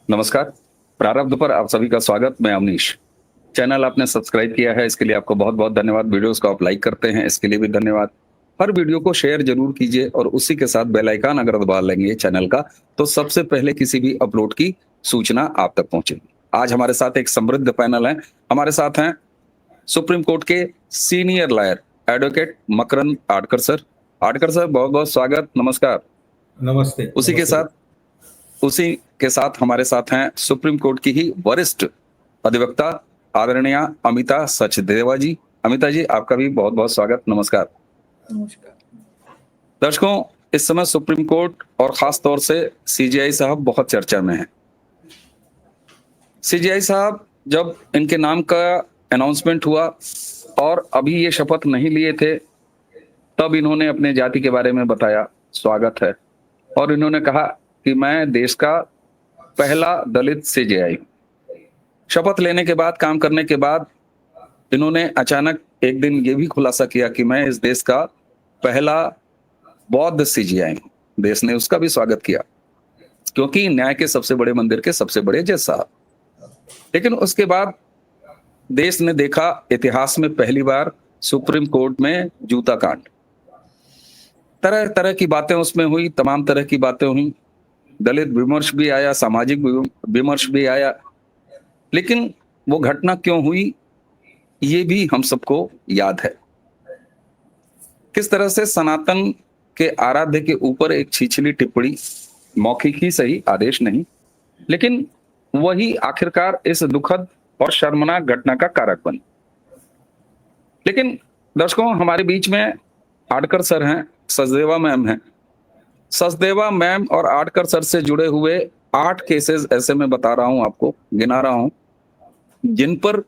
नमस्कार। प्रारब्ध पर आप सभी का स्वागत। मैं अवनीश। चैनल आपने सब्सक्राइब किया है, इसके लिए आपको बहुत बहुत धन्यवाद। वीडियोस को आप लाइक करते हैं, इसके लिए भी धन्यवाद। हर वीडियो को शेयर जरूर कीजिए और उसी के साथ बेल आइकन अगर दबा लेंगे चैनल का, तो सबसे पहले किसी भी अपलोड की सूचना आप तक पहुंचेगी। आज हमारे साथ एक समृद्ध पैनल है। हमारे साथ हैं सुप्रीम कोर्ट के सीनियर लॉयर एडवोकेट मकरंद आडकर सर। आडकर सर, बहुत बहुत स्वागत। नमस्कार। नमस्ते। उसी के साथ हमारे साथ हैं सुप्रीम कोर्ट की ही वरिष्ठ अधिवक्ता आदरणीय अमिता सचदेवा जी। अमिता जी, आपका भी बहुत बहुत स्वागत। नमस्कार। नमस्कार। दर्शकों, इस समय सुप्रीम कोर्ट और खास तौर से सीजेआई साहब बहुत चर्चा में हैं। सीजेआई साहब, जब इनके नाम का अनाउंसमेंट हुआ और अभी ये शपथ नहीं लिए थे, तब इन्होंने अपने जाति के बारे में बताया, स्वागत है। और इन्होंने कहा कि मैं देश का पहला दलित सीजेआई। शपथ लेने के बाद, काम करने के बाद, इन्होंने अचानक एक दिन ये भी खुलासा किया कि मैं इस देश का पहला बौद्ध सीजेआई हूं। देश ने उसका भी स्वागत किया, क्योंकि न्याय के सबसे बड़े मंदिर के सबसे बड़े जज साहब। लेकिन उसके बाद देश ने देखा इतिहास में पहली बार सुप्रीम कोर्ट में जूता कांड। तरह तरह की बातें उसमें हुई, तमाम तरह की बातें हुई। दलित विमर्श भी आया, सामाजिक विमर्श भी आया। लेकिन वो घटना क्यों हुई, ये भी हम सबको याद है। किस तरह से सनातन के आराध्य के ऊपर एक छिछली टिप्पणी, मौखिक ही सही, आदेश नहीं, लेकिन वही आखिरकार इस दुखद और शर्मनाक घटना का कारक बनी। लेकिन दर्शकों, हमारे बीच में आडकर सर हैं, सचदेवा मैम हैं। सचदेवा मैम और आडकर सर से जुड़े हुए 8 केसेस ऐसे मैं बता रहा हूं, आपको गिना रहा हूं, जिन पर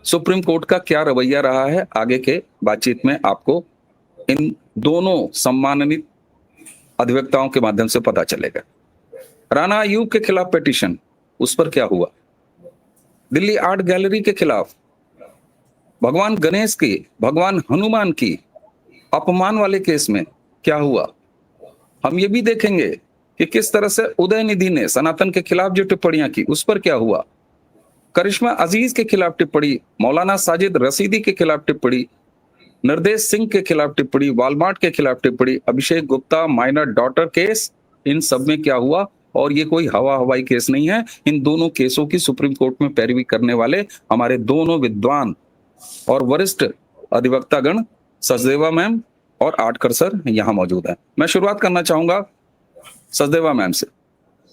सुप्रीम कोर्ट का क्या रवैया रहा है। आगे के बातचीत में आपको इन दोनों सम्मानित अधिवक्ताओं के माध्यम से पता चलेगा। राणा अयूब के खिलाफ पिटीशन, उस पर क्या हुआ। दिल्ली आर्ट गैलरी के खिलाफ, भगवान गणेश की, भगवान हनुमान की अपमान वाले केस में क्या हुआ। हम ये भी देखेंगे कि किस तरह से उदयनिधि ने सनातन के खिलाफ जो टिप्पणियां की, उस पर क्या हुआ। करिश्मा अजीज के खिलाफ टिप्पणी, मौलाना साजिद रशीदी के खिलाफ टिप्पणी, निर्देश सिंह के खिलाफ टिप्पणी, वॉलमार्ट के खिलाफ टिप्पणी, Abhishek Gupta minor daughter case, इन सब में क्या हुआ। और ये कोई हवाई केस नहीं है। इन दोनों केसों की सुप्रीम कोर्ट में पैरवी करने वाले हमारे दोनों विद्वान और वरिष्ठ अधिवक्तागण सचदेवा मैम और आडकर सर यहां मौजूद है। मैं शुरुआत करना चाहूंगा सचदेवा मैम से।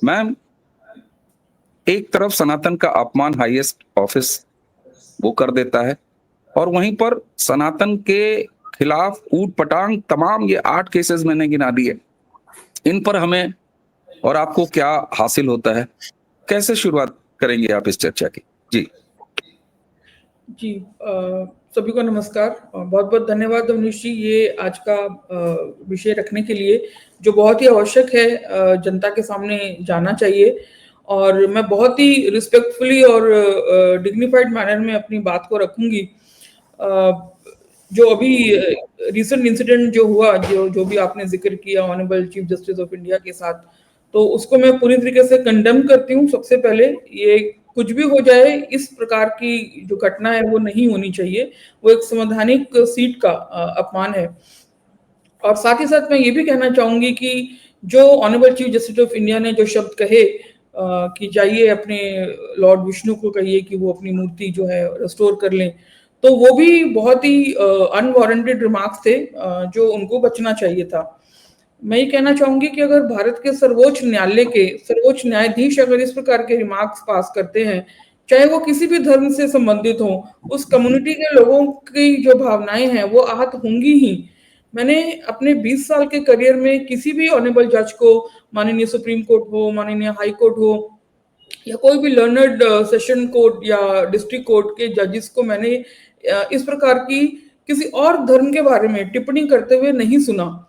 मैम, एक तरफ सनातन का अपमान हाईएस्ट ऑफिस वो कर देता है, और वहीं पर सनातन के खिलाफ ऊट पटांग तमाम ये 8 केसेस मैंने गिना दिए। इन पर हमें और आपको क्या हासिल होता है, कैसे शुरुआत करेंगे आप इस चर्चा की। जी जी सभी को नमस्कार। बहुत बहुत धन्यवाद अवनीश जी, ये आज का विषय रखने के लिए, जो बहुत ही आवश्यक है, जनता के सामने जाना चाहिए। और मैं बहुत ही रिस्पेक्टफुली और डिग्निफाइड मैनर में अपनी बात को रखूंगी। जो अभी रिसेंट इंसिडेंट जो हुआ, जो भी आपने जिक्र किया honourable chief justice of India के साथ, तो उसको मैं पूरी तरीके से कंडेम करती हूँ। सबसे पहले, ये कुछ भी हो जाए, इस प्रकार की जो घटना है वो नहीं होनी चाहिए। वो एक संवैधानिक सीट का अपमान है। और साथ ही साथ मैं ये भी कहना चाहूंगी कि जो honourable chief justice of India ने जो शब्द कहे कि जाइए अपने लॉर्ड विष्णु को कहिए कि वो अपनी मूर्ति जो है रिस्टोर कर लें, तो वो भी बहुत ही अनवारंटेड रिमार्क्स थे, जो उनको बचना चाहिए था। मैं ये कहना चाहूंगी कि अगर भारत के सर्वोच्च न्यायालय के सर्वोच्च न्यायाधीश अगर इस प्रकार के रिमार्क्स पास करते हैं, चाहे वो किसी भी धर्म से संबंधित हो, उस कम्युनिटी के लोगों की जो भावनाएं हैं वो आहत होंगी ही। मैंने अपने 20 साल के करियर में किसी भी ऑनरेबल जज को, माननीय सुप्रीम कोर्ट हो, माननीय हाई कोर्ट हो, या कोई भी लर्नर्ड सेशन कोर्ट या डिस्ट्रिक्ट कोर्ट के जजेस को मैंने इस प्रकार की किसी और धर्म के बारे में टिप्पणी करते हुए नहीं सुना।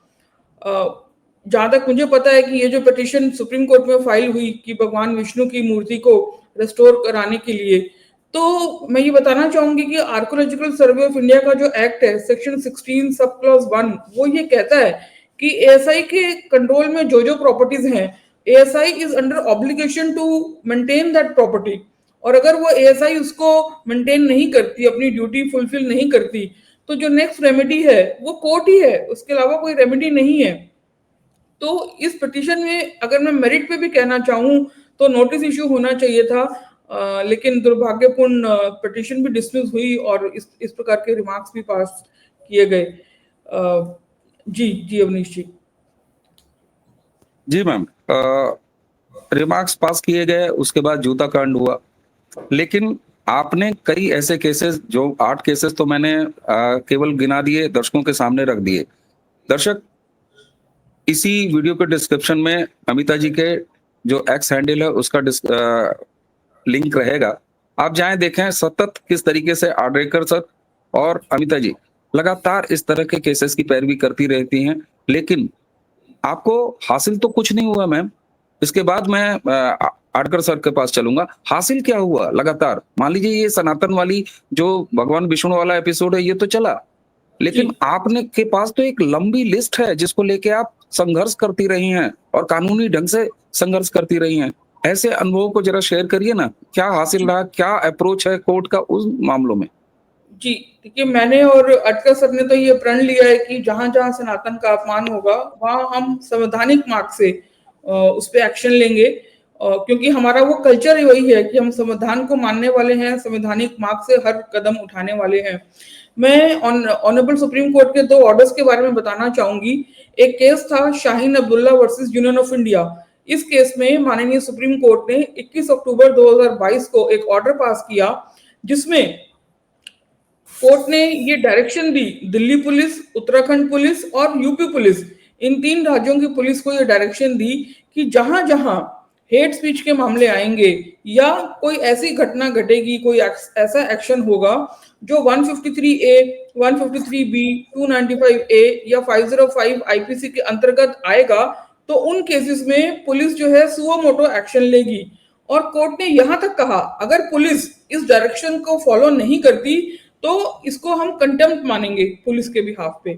जहां तक मुझे पता है कि ये जो पिटीशन सुप्रीम कोर्ट में फाइल हुई कि भगवान विष्णु की मूर्ति को रिस्टोर कराने के लिए, तो मैं ये बताना चाहूंगी कि आर्कोलॉजिकल सर्वे ऑफ इंडिया का जो एक्ट है, सेक्शन 16 सब क्लॉज 1, वो ये कहता है कि एएसआई के कंट्रोल में जो प्रॉपर्टीज हैं ASI is under obligation to maintain that property, और अगर वो ASI उसको मेंटेन नहीं करती, अपनी ड्यूटी फुलफिल नहीं करती, तो जो नेक्स्ट रेमेडी है वो कोर्ट ही है, उसके अलावा कोई रेमेडी नहीं है। तो इस पिटीशन में अगर मैं मेरिट पे भी कहना चाहूँ तो नोटिस इशू होना चाहिए था, लेकिन दुर्भाग्यपूर्ण पिटीशन भी डिसमिस हुई और इस प्रकार के रिमार्क्स भी पास किए गए। जी जी अवनीश जी। जी मैम, रिमार्क्स पास किए गए, उसके बाद जूता कांड हुआ, लेकिन आपने कई ऐसे केसेस, जो 8 केसेस तो मैंने केवल गिना दिए, दर्शकों के सामने रख दिए। दर्शक, इसी वीडियो के डिस्क्रिप्शन में अमिता जी के जो एक्स हैंडल है उसका लिंक रहेगा, आप जाएं देखें सतत किस तरीके से आर्डेकर सर और अमिता जी लगातार इस तरह के केसेस की पैरवी करती रहती हैं, लेकिन आपको हासिल तो कुछ नहीं हुआ मैम। इसके बाद मैं आडकर सर के पास चलूंगा, हासिल क्या हुआ लगातार? मान लीजिए ये सनातन वाली जो भगवान विष्णु वाला एपिसोड है ये तो चला, लेकिन आपने के पास तो एक लंबी लिस्ट है जिसको लेके आप संघर्ष करती रही हैं और कानूनी ढंग से संघर्ष करती रही हैं। ऐसे अनुभवों को जरा शेयर करिए ना, क्या हासिल रहा, क्या अप्रोच है कोर्ट का उस मामलों में? जी देखिए, मैंने और अटकर सर ने तो ये प्रण लिया है कि जहां जहां सनातन का अपमान होगा वहां हम संवैधानिक मार्ग से उस पर एक्शन लेंगे, क्योंकि हमारा वो कल्चर ही वही है कि हम संविधान को मानने वाले हैं, संवैधानिक मार्ग से हर कदम उठाने वाले हैं। मैं ऑनरेबल सुप्रीम कोर्ट के 2 ऑर्डर्स के बारे में बताना चाहूंगी। एक केस था Shaheen Abdullah versus union of India. इस केस में माननीय सुप्रीम कोर्ट ने 21 अक्टूबर 2022 को एक ऑर्डर पास किया, जिसमें कोर्ट ने ये डायरेक्शन दी, दिल्ली पुलिस, उत्तराखंड पुलिस और यूपी पुलिस, इन 3 राज्यों की पुलिस को ये डायरेक्शन दी कि जहां जहां हेट स्पीच के मामले आएंगे या कोई ऐसी घटना घटेगी, कोई ऐसा एक्शन होगा जो 153A, 153B, 295A या 505 आईपीसी के अंतर्गत आएगा, तो उन केसेस में पुलिस जो है सुओ मोटो एक्शन लेगी। और कोर्ट ने यहां तक कहा, अगर पुलिस इस डायरेक्शन को फॉलो नहीं करती तो इसको हम कंटेम्प्ट मानेंगे पुलिस के बिहाफ पे।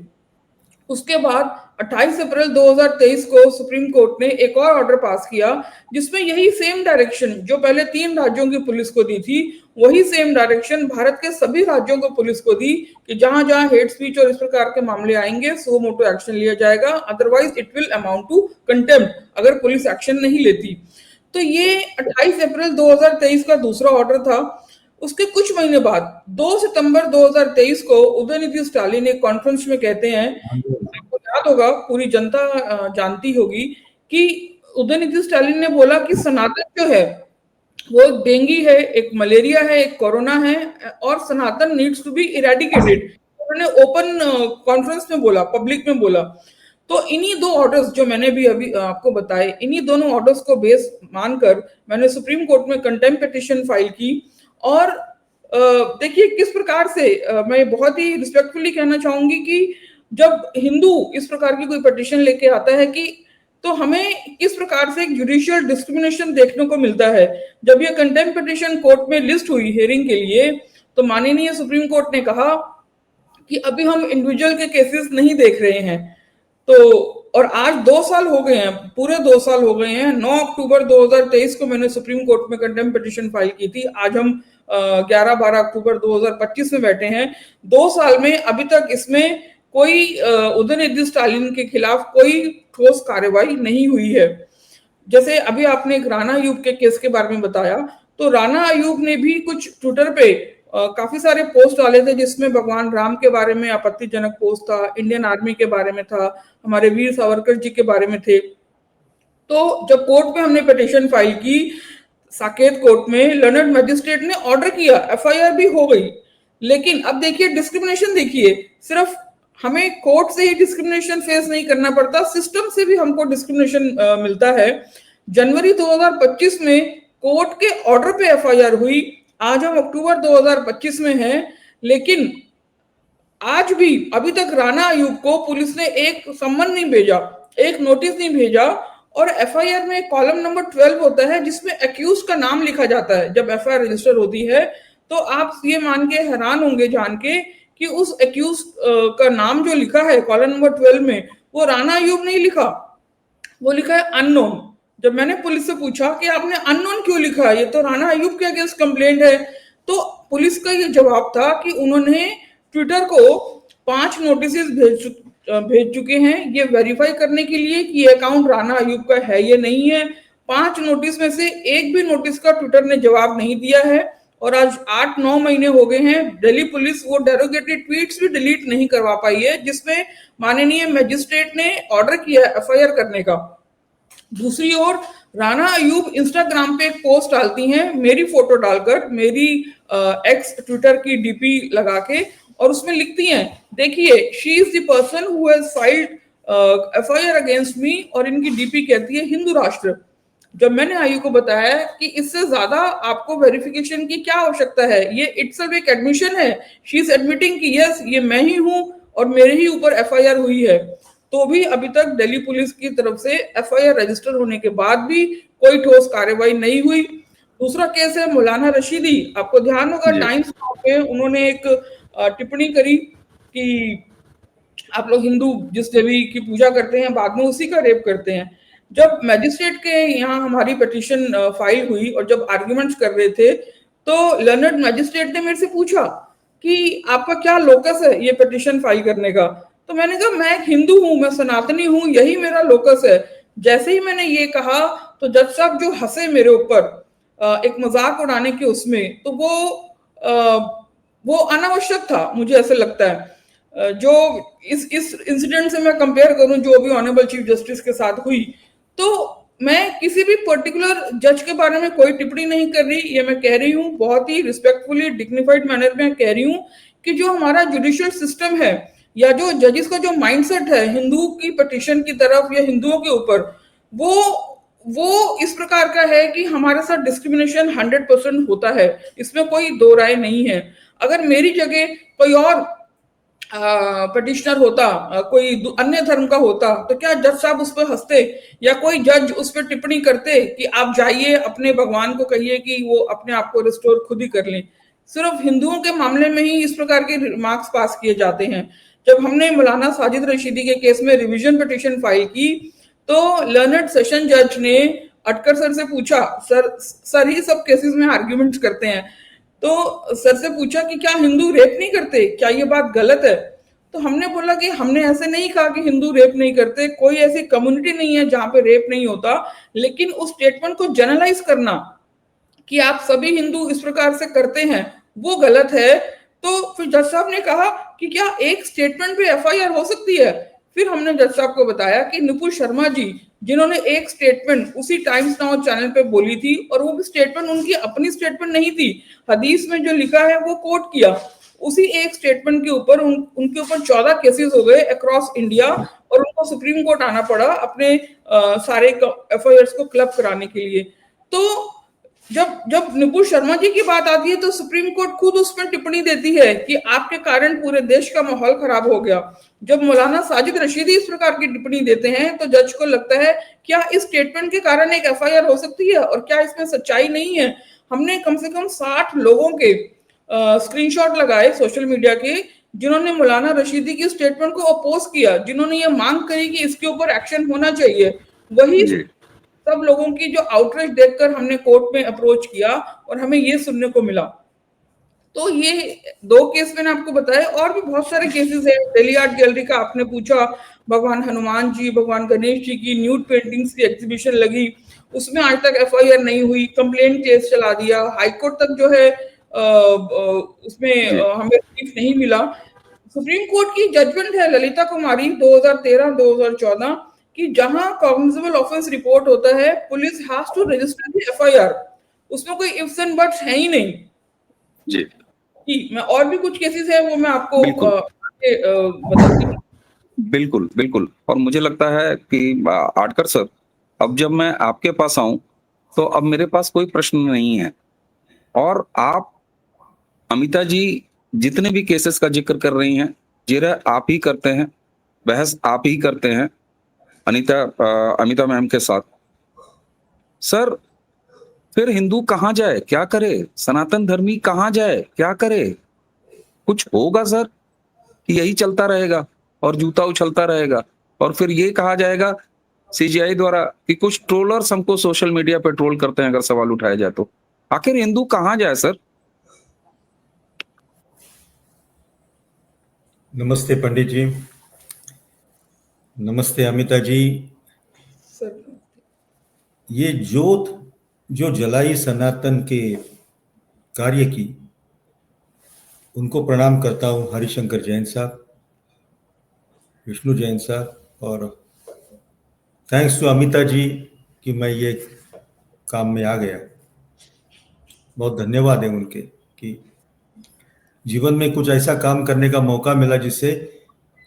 उसके बाद 28 अप्रैल 2023 को सुप्रीम कोर्ट ने एक और ऑर्डर पास किया, जिसमें यही सेम डायरेक्शन जो पहले 3 राज्यों की पुलिस को दी थी, वही सेम डायरेक्शन भारत के सभी राज्यों को पुलिस को दी कि जहां जहां हेट स्पीच और इस प्रकार के मामले आएंगे सो मोटो एक्शन लिया जाएगा, otherwise it will amount to contempt अगर पुलिस एक्शन नहीं लेती। तो ये 28 अप्रैल 2023 का दूसरा ऑर्डर था। उसके कुछ महीने बाद 2 सितंबर 2023 को उदयनिधि स्टालिन एक कॉन्फ्रेंस में कहते हैं, आपको याद होगा, पूरी जनता जानती होगी, कि उदयनिधि स्टालिन ने बोला कि सनातन जो है वो एक डेंगू है, एक मलेरिया है, एक कोरोना है और सनातन नीड्स टू बी इरेडिकेटेड। उन्होंने ओपन कॉन्फ्रेंस में बोला, पब्लिक में बोला। तो इन्हीं 2 ऑर्डर्स जो मैंने भी अभी आपको बताए, इन्हीं दोनों ऑर्डर्स को बेस मानकर मैंने सुप्रीम कोर्ट में कंटेम्प्ट पिटीशन फाइल की। और देखिए किस प्रकार से मैं बहुत ही रिस्पेक्टफुली कहना चाहूंगी कि जब हिंदू इस प्रकार की कोई पिटीशन लेके आता है कि, तो हमें किस प्रकार से एक जुडिशियल डिस्क्रिमिनेशन देखने को मिलता है। जब ये कंटेम्प्ट पिटीशन कोर्ट में लिस्ट हुई हियरिंग के लिए, तो माननीय सुप्रीम कोर्ट ने कहा कि अभी हम इंडिविजुअल के केसेस नहीं देख रहे हैं। तो और आज 2 साल हो गए हैं, पूरे 2 साल हो गए हैं। 9 अक्टूबर 2023 को मैंने सुप्रीम कोर्ट में कंटेम्प्ट पिटीशन फाइल की थी। आज हम 11-12 अक्टूबर 2025 में बैठे हैं। 2 साल में अभी तक इसमें कोई उदयनिधि स्टालिन के खिलाफ कोई ठोस कार्रवाई नहीं हुई है। जैसे अभी आपने एक राणा अयूब के केस के बारे में बताया, तो राणा अयूब ने भी कुछ ट्विटर पे काफी सारे पोस्ट डाले थे, जिसमें भगवान राम के बारे में आपत्तिजनक पोस्ट था, इंडियन आर्मी के बारे में था, हमारे वीर सावरकर जी के बारे में थे। तो जब कोर्ट में हमने पिटीशन फाइल की, साकेत कोर्ट में, लर्नड मैजिस्ट्रेट ने ऑर्डर किया, एफआईआर भी हो गई। लेकिन अब देखिए डिस्क्रिमिनेशन, देखिए सिर्फ हमें कोर्ट से ही डिस्क्रिमिनेशन फेस नहीं करना पड़ता, सिस्टम से भी हमको डिस्क्रिमिनेशन मिलता है। जनवरी 2025 में कोर्ट के ऑर्डर पे एफआईआर हुई। आज हम अक्टूबर 2025 में हैं, लेकिन आज भी अभी तक राणा अयूब को पुलिस ने एक सम्मन नहीं भेजा, एक नोटिस नहीं भेजा। और एफआईआर में कॉलम नंबर 12 होता है जिसमें एक्यूज का नाम लिखा जाता है। जब एफआईआर रजिस्टर होती है तो आप ये मान के हैरान होंगे जान के कि उस एक्यूज का नाम जो लिखा है कॉलम नंबर 12 में, वो राणा अयूब नहीं लिखा, वो लिखा है अननोन। जब मैंने पुलिस से पूछा कि आपने अननोन क्यों लिखा, ये तो राणा अयूब के अगेंस्ट कंप्लेंट है, तो पुलिस का ये जवाब था कि उन्होंने ट्विटर को 5 नोटिस भेज चुके हैं ये वेरीफाई करने के लिए कि ये अकाउंट राणा अयूब का है या नहीं है। 5 नोटिस में से एक भी नोटिस का ट्विटर ने जवाब नहीं दिया है, और आज 8-9 महीने हो गए हैं, दिल्ली पुलिस वो डेरोगेटरी ट्वीट्स भी डिलीट नहीं करवा पाई है जिसमें माननीय मैजिस्ट्रेट ने ऑर्डर किया एफआईआर करने का। दूसरी ओर राणा अयूब इंस्टाग्राम पे एक पोस्ट डालती हैं मेरी फोटो डालकर, मेरी एक्स ट्विटर की डीपी लगा के, और उसमें लिखती हैं देखिए she is the person who has filed FIR against me, और इनकी डीपी कहती है हिंदू राष्ट्र। जब मैंने आयु को बताया कि इससे ज्यादा आपको वेरिफिकेशन की क्या आवश्यकता है, ये इटसेल्फ एक एडमिशन है, शी इज एडमिटिंग कि यस ये मैं ही हूं और मेरे ही ऊपर एफआईआर हुई है, तो भी अभी तक दिल्ली पुलिस की तरफ से एफआईआर रजिस्टर होने के बाद भी कोई ठोस कार्रवाई नहीं हुई। दूसरा केस है मौलाना रशीदी। आपको ध्यान होगा टाइम्स पे उन्होंने एक टिप्पणी करी कि आप लोग हिंदू जिस देवी की पूजा करते हैं बाद में उसी का रेप करते हैं। जब मैजिस्ट्रेट के यहाँ हमारी पिटीशन फाइल हुई और जब आर्ग्यूमेंट्स कर रहे थे, तो लर्नड मैजिस्ट्रेट ने मेरे से पूछा कि आपका क्या लोकस है ये पिटीशन फाइल करने का। तो मैंने कहा मैं एक हिंदू हूं, मैं सनातनी हूं, यही मेरा लोकस है। जैसे ही मैंने ये कहा तो जज साहब जो हंसे मेरे ऊपर एक मजाक उड़ाने के उसमें, तो वो अनावश्यक था, मुझे ऐसे लगता है। जो इस इंसिडेंट से मैं कंपेयर करूं जो अभी ऑनरेबल चीफ जस्टिस के साथ हुई, तो मैं किसी भी पर्टिकुलर जज के बारे में कोई टिप्पणी नहीं कर रही, ये मैं कह रही हूँ बहुत ही रिस्पेक्टफुली डिग्निफाइड मैनर में कह रही हूँ कि जो हमारा जुडिशियल सिस्टम है या जो जजेस का जो माइंडसेट है हिंदू की पिटीशन की तरफ या हिंदुओं के ऊपर, वो इस प्रकार का है कि हमारे साथ डिस्क्रिमिनेशन 100% होता है, इसमें कोई दो राय नहीं है। अगर मेरी जगह कोई और पिटिशनर होता, कोई अन्य धर्म का होता, तो क्या जज साहब उस पर हंसते या कोई जज उस पर टिप्पणी करते कि आप जाइए अपने भगवान को कहिए कि वो अपने आप को रिस्टोर खुद ही कर लें। सिर्फ हिंदुओं के मामले में ही इस प्रकार के रिमार्क्स पास किए जाते हैं। जब हमने मौलाना साजिद रशीदी के केस में रिवीजन पिटीशन फाइल की, तो लर्नड सेशन जज ने अटकर सर से पूछा, सर ही सब केसेस में आर्ग्यूमेंट्स करते हैं, तो सर से पूछा कि क्या हिंदू रेप नहीं करते, क्या ये बात गलत है? तो हमने बोला कि हमने ऐसे नहीं कहा कि हिंदू रेप नहीं करते, कोई ऐसी कम्युनिटी नहीं है जहां पे रेप नहीं होता, लेकिन उस स्टेटमेंट को जनरलाइज करना कि आप सभी हिंदू इस प्रकार से करते हैं वो गलत है। तो फिर जज साहब ने कहा कि क्या एक स्टेटमेंट पे एफआईआर हो सकती है? फिर हमने जज साहब को बताया कि नुपुर शर्मा जी जिन्होंने एक स्टेटमेंट उसी टाइम्स नाउ चैनल पे बोली थी, और वो भी स्टेटमेंट उनकी अपनी स्टेटमेंट नहीं थी, हदीस में जो लिखा है वो कोट किया, उसी एक स्टेटमेंट के ऊपर उनके ऊपर 14 केसेस हो गए अक्रॉस इंडिया, और उनको सुप्रीम कोर्ट आना पड़ा अपने सारे एफआईआर को क्लब कराने के लिए। तो जब नुपुर शर्मा जी की बात आती है तो सुप्रीम कोर्ट खुद उस पर टिप्पणी देती है कि आपके कारण पूरे देश का माहौल खराब हो गया। जब मौलाना साजिद रशीदी इस प्रकार की टिप्पणी देते हैं तो जज को लगता है क्या इस स्टेटमेंट के कारण एक एफआईआर हो सकती है और क्या इसमें सच्चाई नहीं है? हमने कम से कम 60 लोगों के स्क्रीनशॉट लगाए सोशल मीडिया के जिन्होंने मौलाना रशीदी की स्टेटमेंट को अपोज किया, जिन्होंने ये मांग करी कि इसके ऊपर एक्शन होना चाहिए। वही सब लोगों की जो आउटरीच देखकर हमने कोर्ट में अप्रोच किया और हमें ये सुनने को मिला। तो ये 2 केस मैंने आपको बताया, और भी बहुत सारे केसेस हैं। दिल्ली आर्ट गैलरी का आपने पूछा, भगवान हनुमान जी, भगवान गणेश जी की न्यूड पेंटिंग्स की एग्जीबिशन लगी, उसमें आज तक एफआईआर नहीं हुई, कंप्लेंट केस चला दिया, हाईकोर्ट तक जो है उसमें हमें रिलीफ नहीं मिला। सुप्रीम कोर्ट की जजमेंट है ललिता कुमारी 2013-2014 कि जहां कॉग्निजेबल ऑफेंस रिपोर्ट होता है police has to register the FIR, उसमें कोई इफ्स एंड बट्स है ही नहीं जी। मैं और भी कुछ केसेस है वो मैं आपको बताती हूँ। बिल्कुल बिल्कुल, और मुझे लगता है कि आटकर सर, अब जब मैं आपके पास आऊं तो अब मेरे पास कोई प्रश्न नहीं है, और आप अमिता जी जितने भी केसेस का जिक्र कर रही हैं, जिरह आप ही करते हैं, बहस आप ही करते हैं अमिता मैम के साथ। सर फिर हिंदू कहाँ जाए, क्या करे? सनातन धर्मी कहाँ जाए, क्या करे? कुछ होगा सर कि यही चलता रहेगा और जूता उछलता रहेगा, और फिर ये कहा जाएगा सीजीआई द्वारा कि कुछ ट्रोलर्स हमको सोशल मीडिया पे ट्रोल करते हैं अगर सवाल उठाया जाए तो। आखिर हिंदू कहाँ जाए सर? नमस्ते पंडित जी। नमस्ते अमिता जी। सर ये ज्योत जो जलाई सनातन के कार्य की, उनको प्रणाम करता हूँ। हरिशंकर जैन साहब, विष्णु जैन साहब, और थैंक्स टू अमिता जी कि मैं ये काम में आ गया। बहुत धन्यवाद है उनके कि जीवन में कुछ ऐसा काम करने का मौका मिला जिससे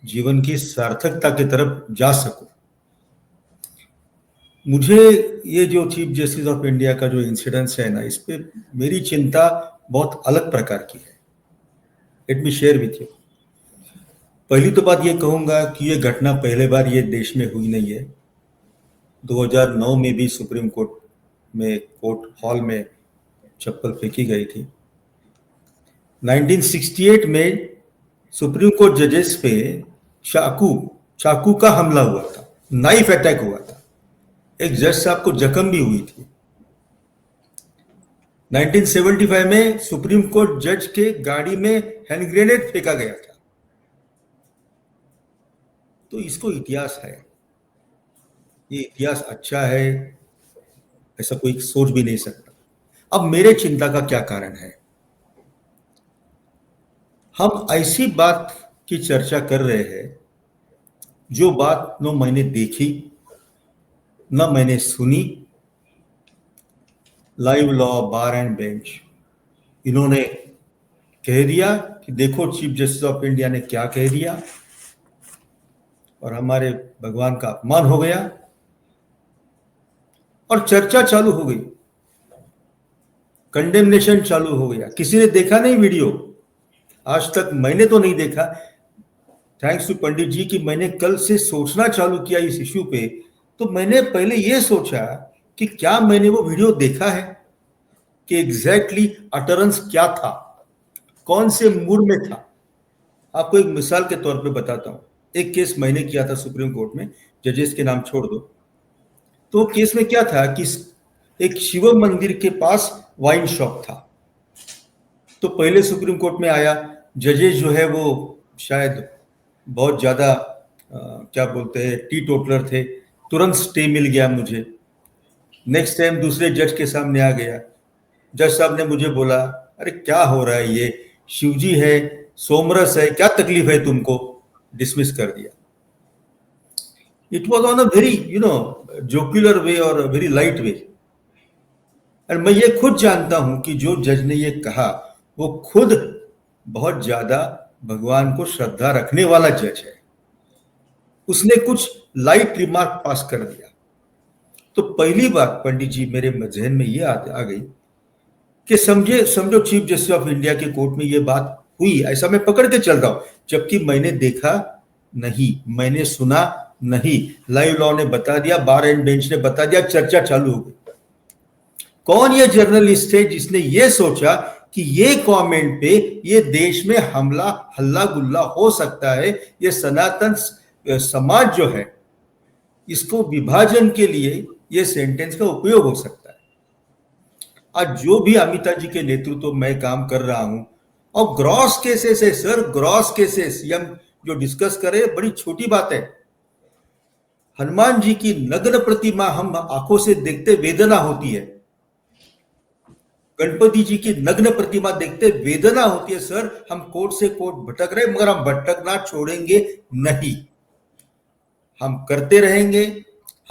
जीवन की सार्थकता की तरफ जा सकूं। मुझे ये जो चीफ जस्टिस ऑफ इंडिया का जो इंसिडेंस है ना, इस पे मेरी चिंता बहुत अलग प्रकार की है। Let me share with you. पहली तो बात ये कहूंगा कि ये घटना पहले बार ये देश में हुई नहीं है। 2009 में भी सुप्रीम कोर्ट में कोर्ट हॉल में चप्पल फेंकी गई थी। 1968 में सुप्रीम कोर्ट जजेस पे चाकू का हमला हुआ था, नाइफ अटैक हुआ था, एक जज साहब को जख्म भी हुई थी। 1975 में सुप्रीम कोर्ट जज के गाड़ी में हैंड ग्रेनेड फेंका गया था। तो इसको इतिहास है, ये इतिहास अच्छा है, ऐसा कोई सोच भी नहीं सकता। अब मेरे चिंता का क्या कारण है? हम ऐसी बात की चर्चा कर रहे हैं जो बात न मैंने देखी न मैंने सुनी। Live law, bar and bench, इन्होंने कह दिया कि देखो चीफ जस्टिस ऑफ इंडिया ने क्या कह दिया, और हमारे भगवान का अपमान हो गया और चर्चा चालू हो गई, कंडेमनेशन चालू हो गया। किसी ने देखा नहीं वीडियो, आज तक मैंने तो नहीं देखा। थैंक्स टू पंडित जी कि मैंने कल से सोचना चालू किया इस इश्यू पे। तो मैंने पहले ये सोचा कि क्या मैंने वो वीडियो देखा है, कि एग्जैक्टली अटरेंस क्या था, कौन से मूड में था। आपको एक मिसाल के तौर पे बताता हूं। एक केस मैंने किया था सुप्रीम कोर्ट में, जजेस के नाम छोड़ दो। तो केस में क्या था कि एक शिव मंदिर के पास वाइन शॉप था। तो पहले सुप्रीम कोर्ट में आया, जजेस जो है वो शायद बहुत ज्यादा क्या बोलते हैं, टी टोटलर थे। तुरंत स्टे मिल गया मुझे। नेक्स्ट टाइम दूसरे जज के सामने आ गया, जज साहब ने मुझे बोला, अरे क्या हो रहा है, ये शिवजी है, सोमरस है, क्या तकलीफ है तुमको? डिसमिस कर दिया। It was on a very jocular way और वेरी लाइट वे। और मैं ये खुद जानता हूं कि जो जज ने ये कहा वो खुद बहुत ज्यादा भगवान को श्रद्धा रखने वाला जज है। उसने कुछ लाइट रिमार्क पास कर दिया। तो पहली बात पंडित जी मेरे जहन में ये आ गई कि समझो चीफ जस्टिस ऑफ इंडिया के कोर्ट में ये बात हुई, ऐसा मैं पकड़ के चल रहा हूं, जबकि मैंने देखा नहीं, मैंने सुना नहीं। लाइव लॉ ने बता दिया, बार एंड बेंच ने बता दिया, चर्चा चालू हो गई। कौन ये जर्नलिस्ट है जिसने ये सोचा कि ये कमेंट पे ये देश में हल्ला गुल्ला हो सकता है, ये सनातन समाज जो है इसको विभाजन के लिए ये सेंटेंस का उपयोग हो सकता है। आज जो भी अमिता जी के नेतृत्व में काम कर रहा हूं, और ग्रॉस केसेस है सर, ग्रॉस केसेस हम जो डिस्कस करें, बड़ी छोटी बात है। हनुमान जी की नग्न प्रतिमा हम आंखों से देखते वेदना होती है, गणपति जी की नग्न प्रतिमा देखते वेदना होती है। सर हम कोर्ट से कोर्ट भटक रहे, मगर हम भटकना छोड़ेंगे नहीं, हम करते रहेंगे,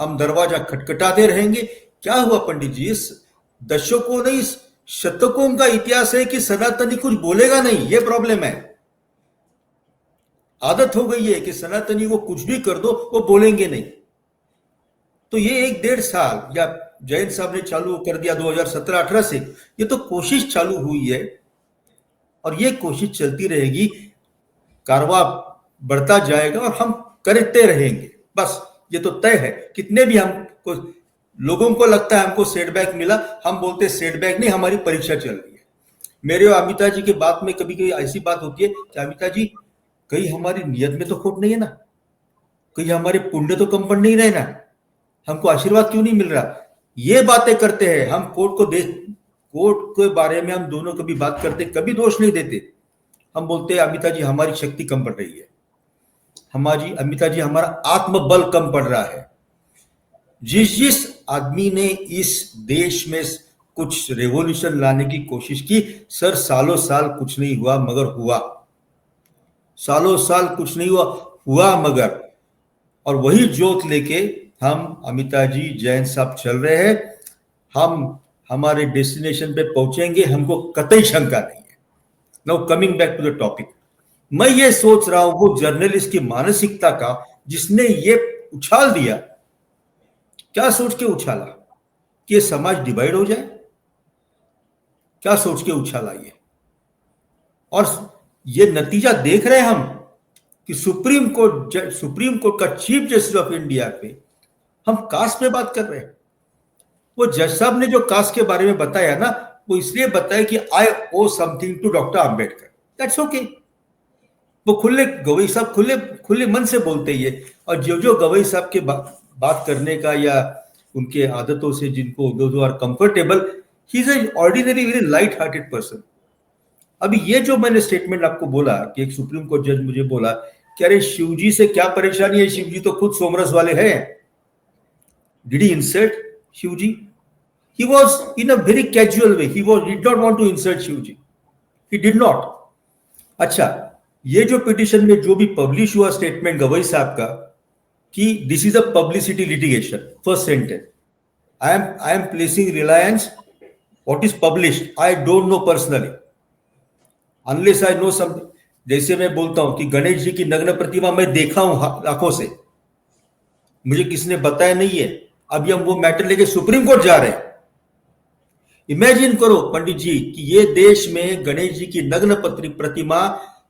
हम दरवाजा खटखटाते रहेंगे। क्या हुआ पंडित जी, इस दशकों नहीं शतकों का इतिहास है कि सनातनी कुछ बोलेगा नहीं, ये प्रॉब्लम है। आदत हो गई है कि सनातनी को कुछ भी कर दो वो बोलेंगे नहीं। तो ये 1-1.5 साल या जैन साहब ने चालू कर दिया 2017-18 से, ये तो कोशिश चालू हुई है और ये कोशिश चलती रहेगी, कारवा बढ़ता जाएगा और हम करते रहेंगे। बस ये तो तय है। कितने भी हमको लोगों को लगता है हमको सेटबैक मिला, हम बोलते सेटबैक नहीं, हमारी परीक्षा चल रही है। मेरे और अमिता जी के बात में कभी कभी ऐसी बात होती है कि अमिता जी कहीं हमारी नियत में तो खोट नहीं है ना, कहीं हमारे पुण्य तो कम पड़ नहीं रहे ना, हमको आशीर्वाद क्यों नहीं मिल रहा? ये बातें करते हैं हम। कोर्ट के बारे में हम दोनों कभी बात करते, कभी दोष नहीं देते। हम बोलते हैं अमिता जी हमारी शक्ति कम पड़ रही है, हमारी अमिता जी हमारा आत्मबल कम पड़ रहा है। जिस आदमी ने इस देश में कुछ रेवोल्यूशन लाने की कोशिश की, सर सालों साल कुछ नहीं हुआ मगर हुआ, सालों साल कुछ नहीं हुआ मगर। और वही जोत लेके हम अमिता जी, जैन साहब चल रहे हैं। हम हमारे डेस्टिनेशन पे पहुंचेंगे, हमको कतई शंका नहीं है। Now coming back to the topic, मैं ये सोच रहा हूं वो जर्नलिस्ट की मानसिकता का जिसने ये उछाल दिया, क्या सोच के उछाला कि ये समाज डिवाइड हो जाए? क्या सोच के उछाला ये? और ये नतीजा देख रहे हैं हम कि सुप्रीम कोर्ट का चीफ जस्टिस ऑफ इंडिया पे हम कास्ट पे बात कर रहे हैं। वो जज साहब ने जो कास्ट के बारे में बताया ना, वो इसलिए बताया कि I owe something to doctor Ambedkar, that's okay. वो गवई साहब खुले मन से बोलते ही है। और जो गवई साहब के बात करने का या उनके आदतों से जिनको दो are comfortable, he is an ordinary very light hearted person. अभी ये जो मैंने स्टेटमेंट आपको बोला कि एक सुप्रीम कोर्ट जज मुझे बोला कि अरे शिवजी से क्या परेशानी है, शिवजी तो खुद सोमरस वाले हैं। Did he insult Shivji? He was in a very casual way. He did not want to insult Shivji. He did not. अच्छा, ये जो पिटिशन में जो भी पब्लिश हुआ स्टेटमेंट गवई साहब का कि this is a publicity litigation, first sentence, I am placing reliance what is published, I don't know personally unless I know some. जैसे मैं बोलता हूं कि गणेश जी की नग्न प्रतिमा मैं देखा हूं आंखों से, मुझे किसने बताया नहीं है। अभी हम वो मैटर लेके सुप्रीम कोर्ट जा रहे हैं। इमेजिन करो पंडित जी कि ये देश में गणेश जी की नग्न प्रतिमा,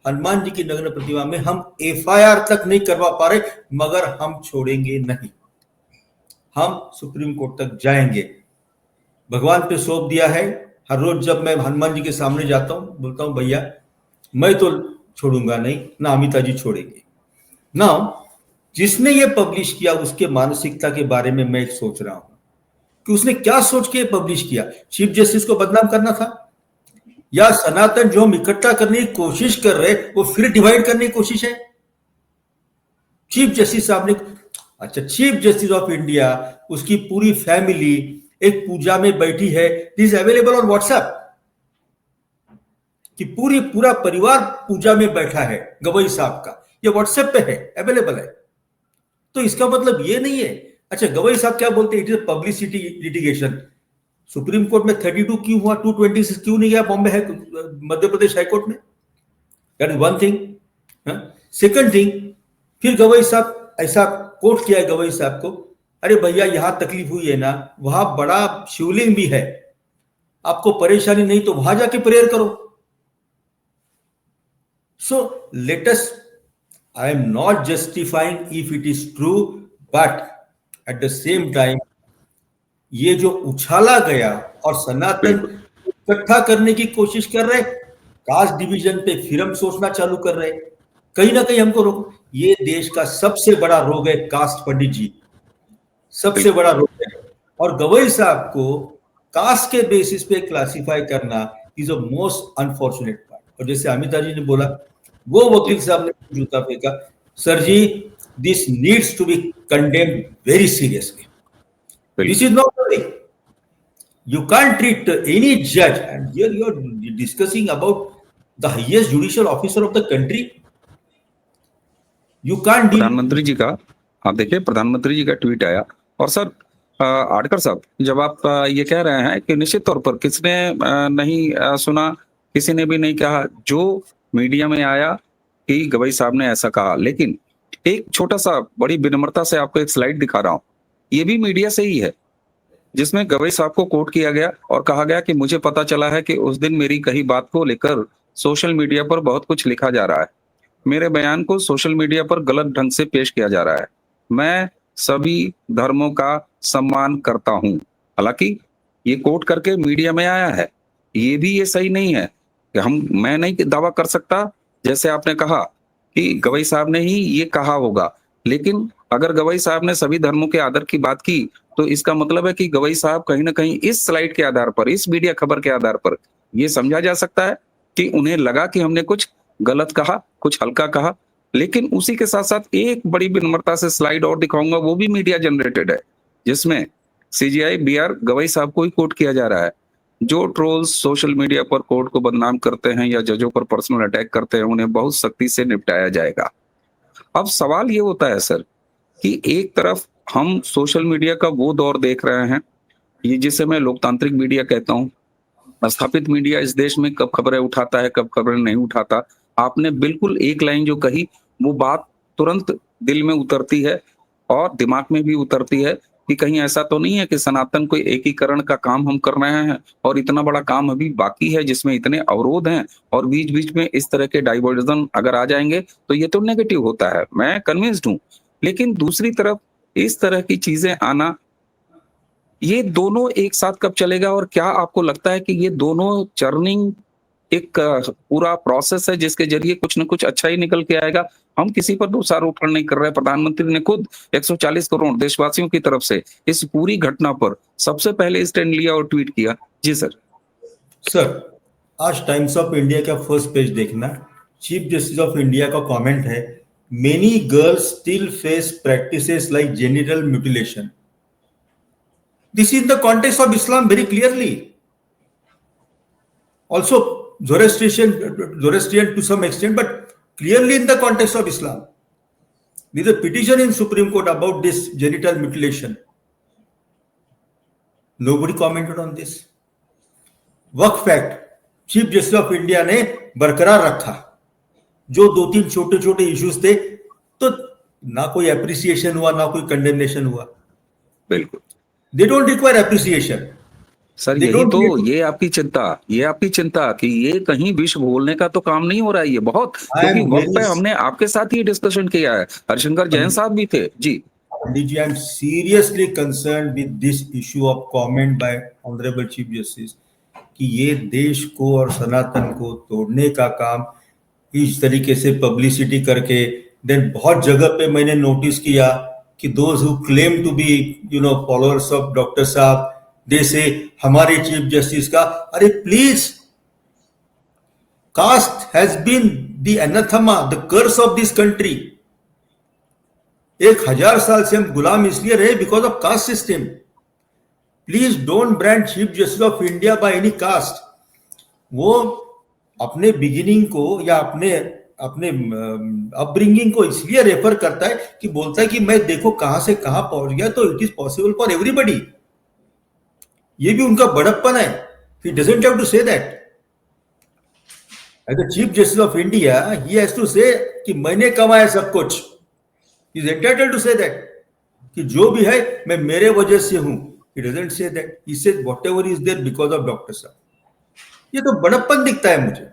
हनुमान जी की नग्न प्रतिमा में हम एफआईआर तक नहीं करवा पा रहे, मगर हम छोड़ेंगे नहीं, हम सुप्रीम कोर्ट तक जाएंगे। भगवान पे सौंप दिया है। हर रोज जब मैं हनुमान जी के सामने जाता हूं, बोलता हूं भैया मैं तो छोड़ूंगा नहीं, ना अमिता जी छोड़ेंगे ना। जिसने ये पब्लिश किया उसके मानसिकता के बारे में मैं सोच रहा हूं कि उसने क्या सोच के पब्लिश किया। चीफ जस्टिस को बदनाम करना था, या सनातन जो हम इकट्ठा करने की कोशिश कर रहे वो फिर डिवाइड करने की कोशिश है? चीफ जस्टिस साहब ने, अच्छा चीफ जस्टिस ऑफ इंडिया, उसकी पूरी फैमिली एक पूजा में बैठी है, दिस अवेलेबल ऑन व्हाट्सएप, कि पूरा परिवार पूजा में बैठा है गवई साहब का, ये व्हाट्सएप पे है, अवेलेबल है। तो इसका मतलब ये नहीं है। अच्छा गवई साहब क्या बोलते हैं, it is publicity litigation. Supreme court में 32 क्यों हुआ, 226 क्यों नहीं गया बॉम्बे है मध्य प्रदेश हाईकोर्ट में? That is one thing. Second thing, फिर गवई साहब ऐसा कोर्ट किया है गवई साहब को, अरे भैया यहां तकलीफ हुई है ना, वहां बड़ा शिवलिंग भी है, आपको परेशानी नहीं तो वहां जाके प्रेयर करो। So let us, I am not justifying if it is true, but at the same time ये जो उछाला गया और सनातन इकट्ठा करने की कोशिश कर रहे, कास्ट डिवीजन पे फिर हम सोचना चालू कर रहे, कहीं ना कहीं हमको रोक। ये देश का सबसे बड़ा रोग है कास्ट, पंडित जी, सबसे बड़ा रोग है। और गवई साहब को कास्ट के बेसिस पे क्लासिफाई करना is a most unfortunate part. और जैसे अमिता जी ने बोला, वो वकील साहब ने जूता फेंका, sir ji this needs to be condemned very seriously, this is not the way. You can't treat any judge, and here you are discussing about the highest judicial officer of the country. You can't deal. प्रधानमंत्री जी का, आप देखिए प्रधानमंत्री जी का tweet आया। और sir Adkar साहब, जब आप ये कह रहे हैं कि निश्चित तौर पर किसने नहीं सुना, किसी ने भी नहीं कहा, जो मीडिया में आया कि गवई साहब ने ऐसा कहा, लेकिन एक छोटा सा बड़ी विनम्रता से आपको एक स्लाइड दिखा रहा हूं, ये भी मीडिया से ही है, जिसमें गवई साहब को कोट किया गया और कहा गया कि मुझे पता चला है कि उस दिन मेरी कही बात को लेकर सोशल मीडिया पर बहुत कुछ लिखा जा रहा है, मेरे बयान को सोशल मीडिया पर गलत ढंग से पेश किया जा रहा है, मैं सभी धर्मों का सम्मान करता हूं। हालांकि ये कोट करके मीडिया में आया है, ये भी ये सही नहीं है कि मैं नहीं दावा कर सकता, जैसे आपने कहा कि गवई साहब ने ही ये कहा होगा, लेकिन अगर गवई साहब ने सभी धर्मों के आदर की बात की तो इसका मतलब है कि गवई साहब कहीं ना कहीं इस स्लाइड के आधार पर, इस मीडिया खबर के आधार पर ये समझा जा सकता है कि उन्हें लगा कि हमने कुछ गलत कहा, कुछ हल्का कहा। लेकिन उसी के साथ साथ एक बड़ी विनम्रता से स्लाइड और दिखाऊंगा, वो भी मीडिया जनरेटेड है, जिसमें सीजीआई बीआर गवई साहब को ही कोट किया जा रहा है। जो ट्रोल्स सोशल मीडिया पर कोर्ट को बदनाम करते हैं या जजों पर पर्सनल अटैक करते हैं, उन्हें बहुत सख्ती से निपटाया जाएगा। अब सवाल ये होता है सर कि एक तरफ हम सोशल मीडिया का वो दौर देख रहे हैं, ये जिसे मैं लोकतांत्रिक मीडिया कहता हूँ। स्थापित मीडिया इस देश में कब खबरें उठाता है, कब खबरें नहीं उठाता। आपने बिल्कुल एक लाइन जो कही, वो बात तुरंत दिल में उतरती है और दिमाग में भी उतरती है कि कहीं ऐसा तो नहीं है कि सनातन कोई एकीकरण का काम हम कर रहे हैं और इतना बड़ा काम अभी बाकी है जिसमें इतने अवरोध हैं और बीच बीच में इस तरह के डाइवर्जन अगर आ जाएंगे तो ये तो नेगेटिव होता है, मैं कन्विंस्ड हूं। लेकिन दूसरी तरफ इस तरह की चीजें आना, ये दोनों एक साथ कब चलेगा? और क्या आपको लगता है कि ये दोनों चर्निंग एक पूरा प्रोसेस है जिसके जरिए कुछ ना कुछ अच्छा ही निकल के आएगा? हम किसी पर दोषारोपण नहीं कर रहे। प्रधानमंत्री ने खुद 140 करोड़ देशवासियों की तरफ से इस पूरी घटना पर सबसे पहले स्टैंड लिया और ट्वीट किया। जी सर, आज टाइम्स ऑफ इंडिया का फर्स्ट पेज देखना, चीफ जस्टिस ऑफ इंडिया का कमेंट है, many girls still face practices like genital mutilation. This is the context of Islam very clearly. Also Zoroastrian to some extent, but clearly in the context of Islam. There is a petition in Supreme Court about this genital mutilation. Nobody commented on this. Waqf Act, Chief Justice of India ने बरकरार रखा। जो दो तीन छोटे छोटे issues थे तो ना कोई एप्रिसिएशन हुआ ना कोई कंडेमनेशन हुआ। बिल्कुल, they don't require appreciation sir. यही तो, ये आपकी चिंता कि ये कहीं विश्व भूलने का तो काम नहीं हो रहा है ये बहुत, क्योंकि वक्त पे हमने आपके साथ ही डिस्कशन किया है, हरिशंकर जैन साहब भी थे। जी Pandit ji, I am seriously concern with this issue of comment by honourable chief justice कि ये देश को और सनातन को तोड़ने का काम इस तरीके से पब्लिसिटी करके, देन बहुत जगह पे मैंने नोटिस किया कि those who claim to be followers of doctor साहब, दे से हमारे चीफ जस्टिस का, अरे please, caste has been the anathema, the curse of this country. 1000 साल से हम गुलाम इसलिए रहे because of caste system. Please don't brand chief justice of India by any caste. वो अपने बिगिनिंग को या अपने अपब्रिंगिंग को इसलिए रेफर करता है कि बोलता है कि मैं देखो कहां से कहां पहुंच गया, तो it is possible for everybody. ये भी उनका बड़प्पन है। He doesn't have to say that. As the Chief Justice of India, he has to say कि मैंने कमाया सब कुछ। He is entitled to say that कि जो भी है मैं मेरे वजह से हूं। He doesn't say that. He says whatever is there because of Dr. साहब। ये तो बड़प्पन दिखता है मुझे।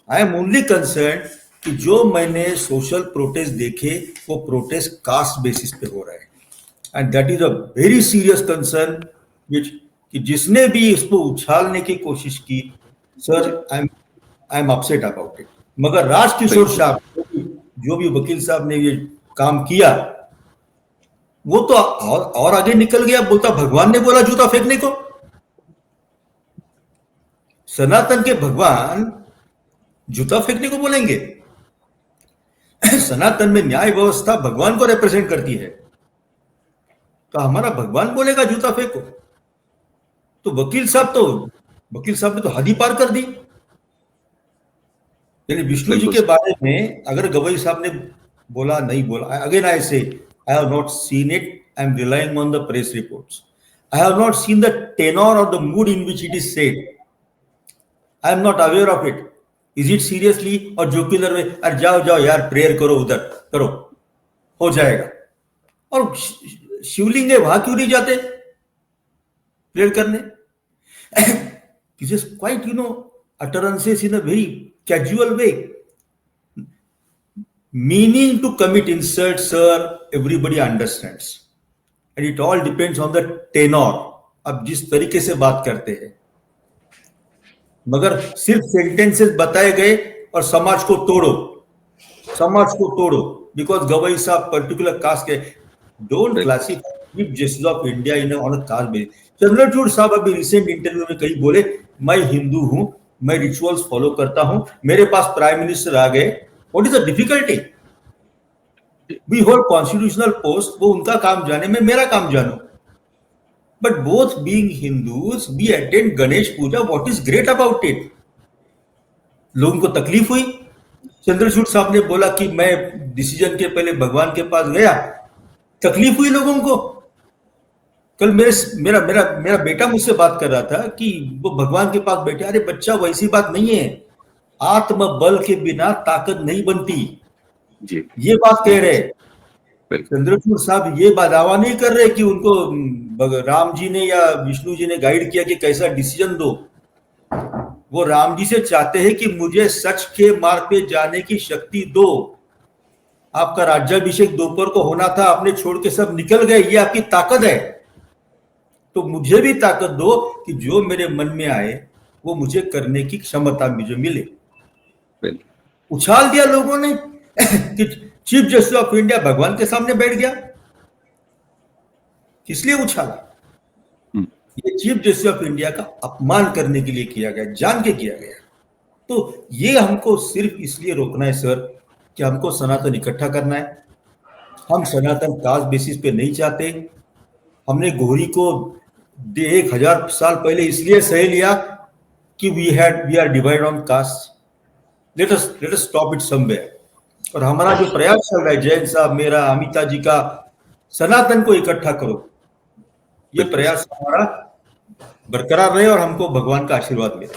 I am only concerned कि जो मैंने सोशल प्रोटेस्ट देखे वो प्रोटेस्ट कास्ट बेसिस पे हो रहा है, and that is a very serious concern कि जिसने भी इसको उछालने की कोशिश की, sir I am upset about it. मगर राजकिशोर साहब, जो भी वकील साहब ने ये काम किया, वो तो और आगे निकल गया, बोलता भगवान ने बोला जूता फेंकने को। सनातन के भगवान जूता फेंकने को बोलेंगे? सनातन में न्याय व्यवस्था भगवान को रिप्रेजेंट करती है, तो हमारा भगवान बोलेगा जूता फेंको? तो वकील साहब ने तो हद ही पार कर दी। यानी विष्णु जी के बारे में अगर गवई साहब ने बोला, नहीं बोला, again I say I have not seen it, I am relying on the press reports, I have not seen the tenor और the mood in which it is said, I am not aware of it. Is it seriously और jocular में, अरे जाओ यार prayer करो, उधर करो, हो जाएगा। और शिवलिंग है वहां क्यों नहीं जाते प्रेयर करने? This is quite, utterances in a very casual way. Meaning to commit insult, sir, everybody understands. And it all depends on the tenor. अब जिस तरीके से बात करते हैं, मगर सिर्फ सेंटेंसेस बताए गए और समाज को तोड़ो, समाज को तोड़ो बिकॉज गवई साहब पर्टिकुलर कास्ट के, don't classify chief justice of India in on a caste basis. Chandrachud साहब अभी रिसेंट इंटरव्यू में कहीं बोले मैं हिंदू हूं, मैं रिचुअल्स फॉलो करता हूं, मेरे पास प्राइम मिनिस्टर आ गए, what is the difficulty? We hold constitutional post, वो उनका काम जाने में मेरा काम जानू, but both being Hindus we attend Ganesh Puja, what is great about it? लोगों को तकलीफ हुई, चंद्रचूड़ साहब ने बोला कि मैं डिसीजन के पहले भगवान के पास गया, तकलीफ हुई लोगों को। कल मेरा मेरा मेरा बेटा मुझसे बात कर रहा था कि वो भगवान के पास बैठे, अरे बच्चा वैसी बात नहीं है, आत्मबल के बिना ताकत नहीं बनती जी, ये बात कह रहे। चंद्रचूड़ साहब ये दावा नहीं कर रहे कि उनको राम जी ने या विष्णु जी ने गाइड किया कि कैसा डिसीजन दो। वो राम जी से चाहते हैं कि मुझे सच के मार्ग पे जाने की शक्ति दो। आपका राज्याभिषेक दोपहर को होना था, आपने छोड़ के सब निकल गए, ये आपकी ताकत है, तो मुझे भी ताकत दो कि जो मेरे मन में आए वो मुझे करने की क्षमता मुझे मिले। उछाल दिया लोगों ने कि चीफ जस्टिस ऑफ इंडिया भगवान के सामने बैठ गया। किस लिए उछाला? ये चीफ जस्टिस ऑफ इंडिया का अपमान करने के लिए किया गया, जान के किया गया। तो ये हमको सिर्फ इसलिए रोकना है सर कि हमको सनातन इकट्ठा करना है। हम सनातन कास्ट बेसिस पे नहीं चाहते। हमने गोरी को 1000 साल पहले इसलिए सह लिया कि we are divide on caste, let us stop it somewhere. और हमारा जो प्रयास चल रहा है, जैन साहब, मेरा, अमिता जी का, सनातन को इकट्ठा करो, ये प्रयास हमारा बरकरार रहे और हमको भगवान का आशीर्वाद मिले।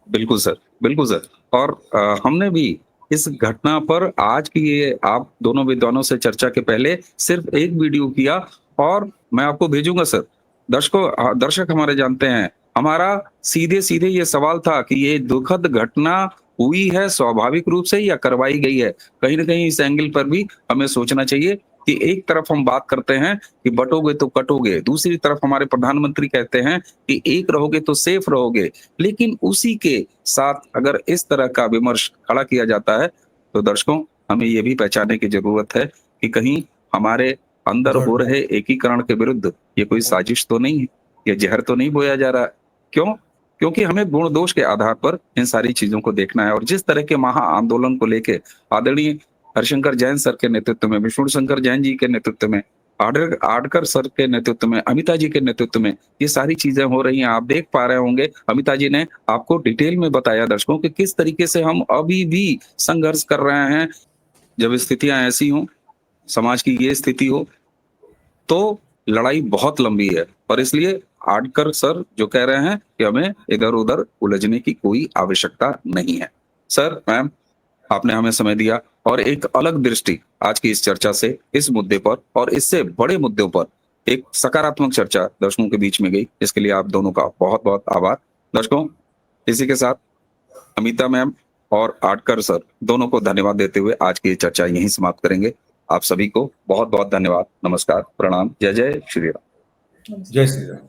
बिल्कुल सर, बिल्कुल सर। और हमने भी इस घटना पर आज की ये आप दोनों विद्वानों से चर्चा के पहले सिर्फ एक वीडियो किया और मैं आपको भेजूंगा सर। दर्शक हमारे जानते हैं, हमारा सीधे सीधे ये सवाल था कि ये दुखद घटना हुई है स्वाभाविक रूप से या करवाई गई है। कहीं ना कहीं इस एंगल पर भी हमें सोचना चाहिए कि एक तरफ हम बात करते हैं कि बटोगे तो कटोगे, दूसरी तरफ हमारे प्रधानमंत्री कहते हैं कि एक रहोगे तो सेफ रहोगे, लेकिन उसी के साथ अगर इस तरह का विमर्श खड़ा किया जाता है तो दर्शकों हमें ये भी पहचानने की जरूरत है कि कहीं हमारे अंदर हो रहे एकीकरण के विरुद्ध ये कोई साजिश तो नहीं है, ये जहर तो नहीं बोया जा रहा है। क्यों? क्योंकि हमें गुण दोष के आधार पर इन सारी चीजों को देखना है। और जिस तरह के महा आंदोलन को लेके आदरणीय हरिशंकर जैन सर के नेतृत्व में, विष्णु शंकर जैन जी के नेतृत्व में, आडकर सर के नेतृत्व में, अमिता जी के नेतृत्व में ये सारी चीजें हो रही हैं। आप देख पा रहे होंगे अमिता जी ने आपको डिटेल में बताया दर्शकों कि किस तरीके से हम अभी भी संघर्ष कर रहे हैं। जब स्थितियां ऐसी हों, समाज की ये स्थिति हो, तो लड़ाई बहुत लंबी है। और इसलिए आडकर सर जो कह रहे हैं कि हमें इधर उधर उलझने की कोई आवश्यकता नहीं है। सर, मैम, आपने हमें समय दिया और एक अलग दृष्टि आज की इस चर्चा से इस मुद्दे पर और इससे बड़े मुद्दों पर एक सकारात्मक चर्चा दर्शकों के बीच में गई, इसके लिए आप दोनों का बहुत बहुत आभार। दर्शकों, इसी के साथ अमिता मैम और आडकर सर दोनों को धन्यवाद देते हुए आज की चर्चा यहीं समाप्त करेंगे। आप सभी को बहुत बहुत धन्यवाद। नमस्कार, प्रणाम, जय जय श्री राम। जय श्री राम।